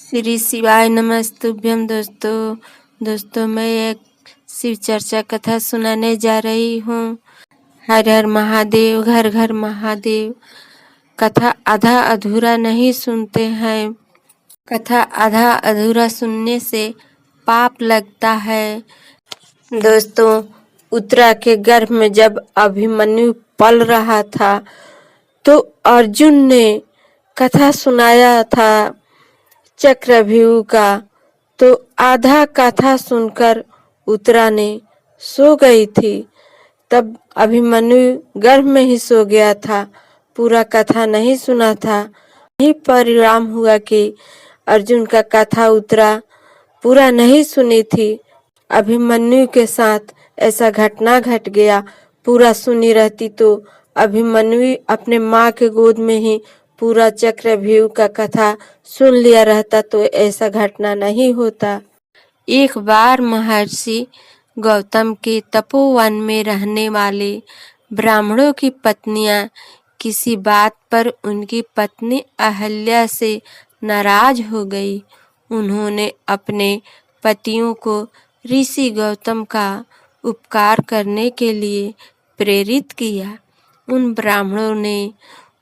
श्री शिवाय नमस्तुभ्यम। दोस्तों मैं एक शिव चर्चा कथा सुनाने जा रही हूँ। हर हर महादेव, घर घर महादेव। कथा आधा अधूरा नहीं सुनते हैं। कथा आधा अधूरा सुनने से पाप लगता है। दोस्तों, उत्तरा के गर्भ में जब अभिमन्यु पल रहा था तो अर्जुन ने कथा सुनाया था चक्रव्यूह का। तो आधा कथा सुनकर उत्तरा ने सो गई थी। तब अभिमन्यु गर्भ में ही सो गया था, पूरा कथा नहीं सुना था। यही परिणाम हुआ कि अर्जुन का कथा उत्तरा पूरा नहीं सुनी थी। अभिमन्यु के साथ ऐसा घटना घट गया। पूरा सुनी रहती तो अभिमन्यु अपने माँ के गोद में ही पूरा चक्रव्यूह का कथा सुन लिया रहता तो ऐसा घटना नहीं होता। एक बार महर्षि गौतम के तपोवन में रहने वाले ब्राह्मणों की पत्नियां किसी बात पर उनकी पत्नी अहल्या से नाराज हो गई। उन्होंने अपने पतियों को ऋषि गौतम का उपकार करने के लिए प्रेरित किया। उन ब्राह्मणों ने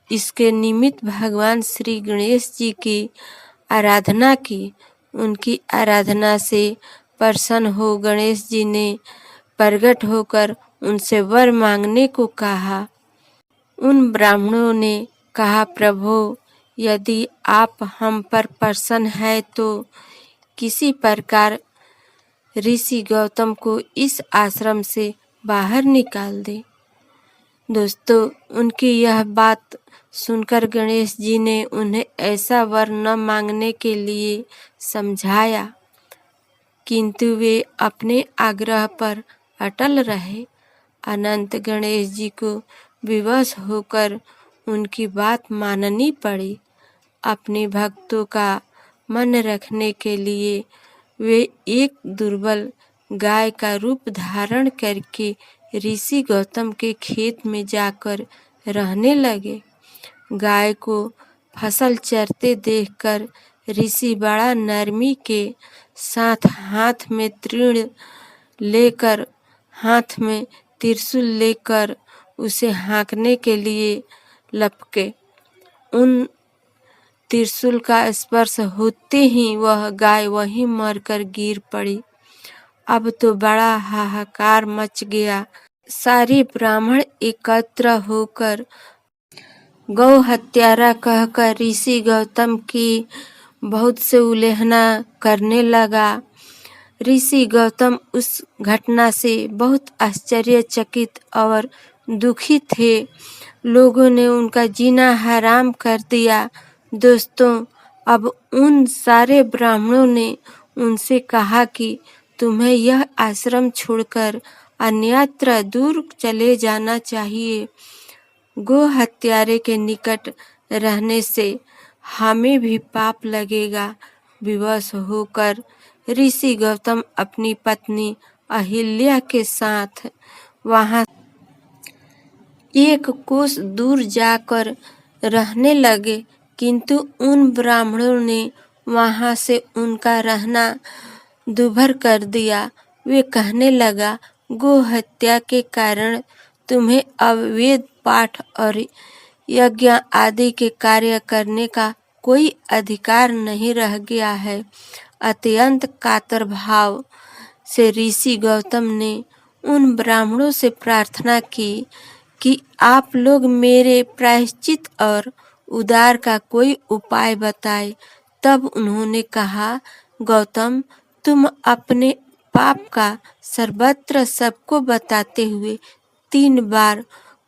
इसके निमित्त भगवान श्री गणेश जी की आराधना की। उनकी आराधना से प्रसन्न हो गणेश जी ने प्रकट होकर उनसे वर मांगने को कहा। उन ब्राह्मणों ने कहा, प्रभु, यदि आप हम पर प्रसन्न हैं तो किसी प्रकार ऋषि गौतम को इस आश्रम से बाहर निकाल दे। दोस्तों, उनकी यह बात सुनकर गणेश जी ने उन्हें ऐसा वर न मांगने के लिए समझाया, किंतु वे अपने आग्रह पर अटल रहे। अनंत गणेश जी को विवश होकर उनकी बात माननी पड़ी। अपने भक्तों का मन रखने के लिए वे एक दुर्बल गाय का रूप धारण करके ऋषि गौतम के खेत में जाकर रहने लगे। गाय को फसल चरते देखकर ऋषि बड़ा नरमी के साथ हाथ में त्रिशूल लेकर उसे हाँकने के लिए लपके। उन त्रिशूल का स्पर्श होते ही वह गाय वहीं मरकर गिर पड़ी। अब तो बड़ा हाहाकार मच गया। सारे ब्राह्मण एकत्र होकर गौ हत्यारा कहकर ऋषि गौतम की बहुत से उल्लेखना करने लगा। ऋषि गौतम उस घटना से बहुत आश्चर्यचकित और दुखी थे। लोगों ने उनका जीना हराम कर दिया। दोस्तों, अब उन सारे ब्राह्मणों ने उनसे कहा कि तुम्हें यह आश्रम छोड़कर अन्यत्र दूर चले जाना चाहिए। गो हत्यारे के निकट रहने से हमें भी पाप लगेगा। विवश होकर ऋषि गौतम अपनी पत्नी अहिल्या के साथ वहां एक कोस दूर जाकर रहने लगे, किंतु उन ब्राह्मणों ने वहां से उनका रहना दूभर कर दिया। वे कहने लगा, गो हत्या के कारण तुम्हें अब वेद पाठ और यज्ञ आदि के कार्य करने का कोई अधिकार नहीं रह गया है। अत्यंत कातर भाव से ऋषि गौतम ने उन ब्राह्मणों से प्रार्थना की कि आप लोग मेरे प्रायश्चित और उद्धार का कोई उपाय बताएं। तब उन्होंने कहा, गौतम, तुम अपने पाप का सर्वत्र सबको बताते हुए 3 बार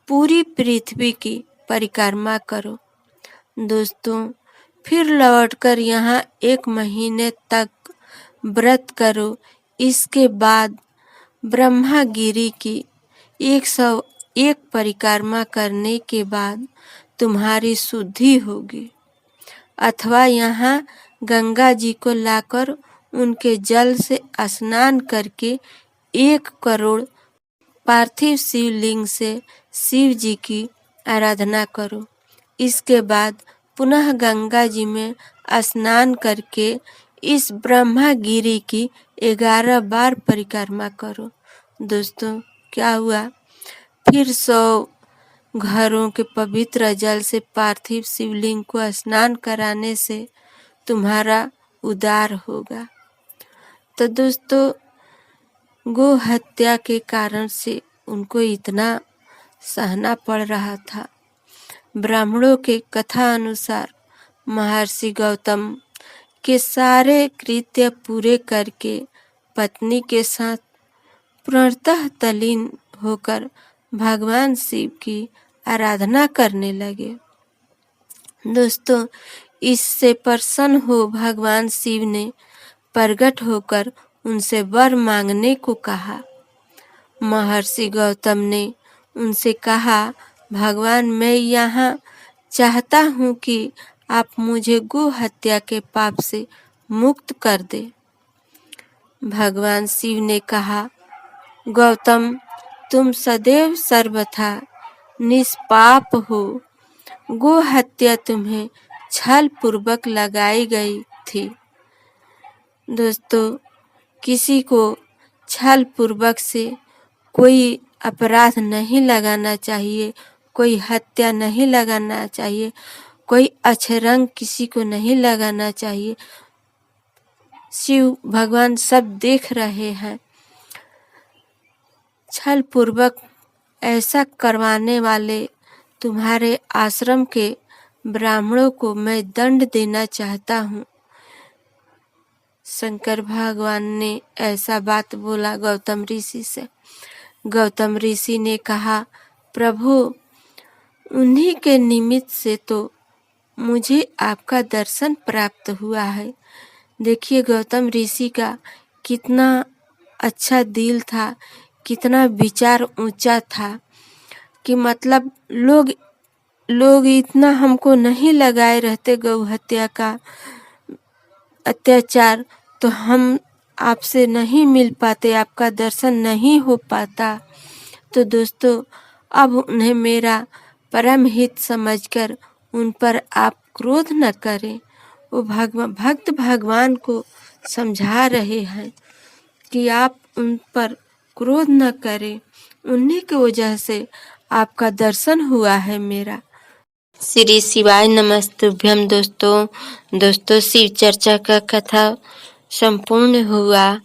पूरी पृथ्वी की परिक्रमा करो। दोस्तों, फिर लौटकर यहाँ 1 महीने तक व्रत करो। इसके बाद ब्रह्मागिरि की 101 परिक्रमा करने के बाद तुम्हारी शुद्धि होगी। अथवा यहाँ गंगा जी को लाकर उनके जल से स्नान करके 1 करोड़ पार्थिव शिवलिंग से शिव जी की आराधना करो। इसके बाद पुनः गंगा जी में स्नान करके इस ब्रह्मागिरी की 11 बार परिक्रमा करो। दोस्तों क्या हुआ, फिर 100 घरों के पवित्र जल से पार्थिव शिवलिंग को स्नान कराने से तुम्हारा उद्धार होगा। तो दोस्तों गो हत्या के कारण से उनको इतना सहना पड़ रहा था। ब्राह्मणों के कथा अनुसार महर्षि गौतम के सारे कृत्य पूरे करके पत्नी के साथ पूर्णतः तल्लीन होकर भगवान शिव की आराधना करने लगे। दोस्तों इससे प्रसन्न हो भगवान शिव ने प्रकट होकर उनसे वर मांगने को कहा। महर्षि गौतम ने उनसे कहा, भगवान मैं यहाँ चाहता हूँ कि आप मुझे गो हत्या के पाप से मुक्त कर दे। भगवान शिव ने कहा, गौतम तुम सदैव सर्वथा निष्पाप हो। गो हत्या तुम्हें छल पूर्वक लगाई गई थी। दोस्तों किसी को छल पूर्वक से कोई अपराध नहीं लगाना चाहिए, कोई हत्या नहीं लगाना चाहिए, कोई अछरंग किसी को नहीं लगाना चाहिए। शिव भगवान सब देख रहे हैं। छल पूर्वक ऐसा करवाने वाले तुम्हारे आश्रम के ब्राह्मणों को मैं दंड देना चाहता हूँ। शंकर भगवान ने ऐसा बात बोला गौतम ऋषि से। गौतम ऋषि ने कहा, प्रभु उन्हीं के निमित्त से तो मुझे आपका दर्शन प्राप्त हुआ है। देखिए गौतम ऋषि का कितना अच्छा दिल था, कितना विचार ऊंचा था कि मतलब लोग इतना हमको नहीं लगाए रहते गौ हत्या का अत्याचार, तो हम आपसे नहीं मिल पाते, आपका दर्शन नहीं हो पाता। तो दोस्तों अब उन्हें मेरा परम हित समझकर उन पर आप क्रोध न करें। वो भक्त भगवान को समझा रहे हैं कि आप उन पर क्रोध न करें, उन्हीं की वजह से आपका दर्शन हुआ है मेरा। श्री शिवाय नमस्तुभ्यम। दोस्तों शिव चर्चा का कथा संपूर्ण हुआ।